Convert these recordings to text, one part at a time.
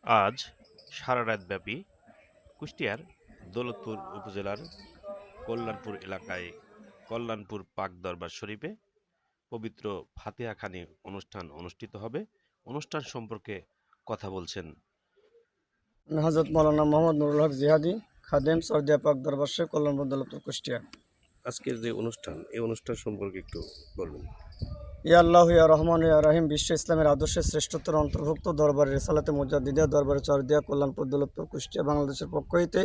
আজ সারা রাতব্যাপী কুষ্টিয়ার দৌলতপুর উপজেলার কল্যাণপুর এলাকায় কল্যাণপুর পাক দরবার শরীফে পবিত্র ফাতিহা খানি অনুষ্ঠান অনুষ্ঠিত হবে। অনুষ্ঠান সম্পর্কে কথা বলছেন হজরত মৌলানা মোহাম্মদ নুরুল হক জিহাদি, খাদেম, সৌদিয়া পাক দরবার শেখ, কল্যাণপুর, দৌলতপুর, কুষ্টিয়া। আজকের যে অনুষ্ঠান এই অনুষ্ঠান সম্পর্কে একটু বলবেন। ইয়া আল্লাহ ইয়া রহমান ইয়া রাহিম বিশ্ব ইসলামের আদর্শের শ্রেষ্ঠত্বের অন্তর্ভুক্ত দরবারে রেসালাতে মুজাদ্দিদিয়া দরবারে চরদিয়া, কল্যাণপুর, দৌলতপুর, কুষ্টিয়া, বাংলাদেশের পক্ষ হইতে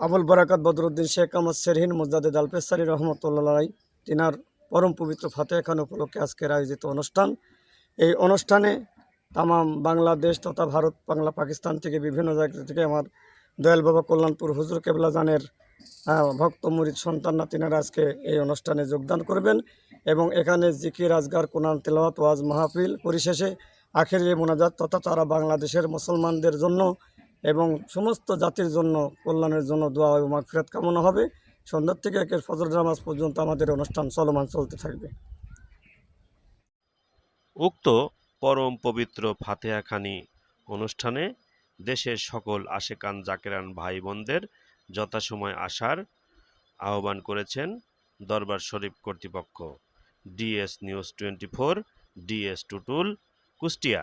আবুল বারাকাত বদরুদ্দিন শেখ আহমদ সেরহিন মুজাদ্দিদ আলপেসারি রহমতুল্লাহ তিনার পরম পবিত্র ফাতেহা খান উপলক্ষে আজকের আয়োজিত অনুষ্ঠান। এই অনুষ্ঠানে তামাম বাংলাদেশ তথা ভারত, বাংলা, পাকিস্তান থেকে বিভিন্ন জায়গা থেকে আমার দয়াল বাবা কল্যাণপুর হুজুর কেবলা জানের ভক্ত মুরিদ সন্তানরা তিনারা আজকে এই অনুষ্ঠানে যোগদান করবেন এবং এখানে জিকির, আজগার, কোরআন তেলাওয়াত, ওয়াজ মাহফিল পরিশেষে আখেরি মোনাজাত তথা তারা বাংলাদেশের মুসলমানদের জন্য এবং সমস্ত জাতির জন্য কল্যাণের জন্য দোয়া এবং মাগফিরাত কামনা হবে। সন্ধ্যা থেকে একের ফজর নামাজ পর্যন্ত আমাদের অনুষ্ঠান চলমান চলতে থাকবে। উক্ত পরম পবিত্র ফাতিহা খানি অনুষ্ঠানে দেশের সকল আশেকান জাকেরান ভাই বোনদের যথাসময় আসার আহ্বান করেছেন দরবার শরীফ কর্তৃপক্ষ। DS news 24, DS Tutul, Kushtia.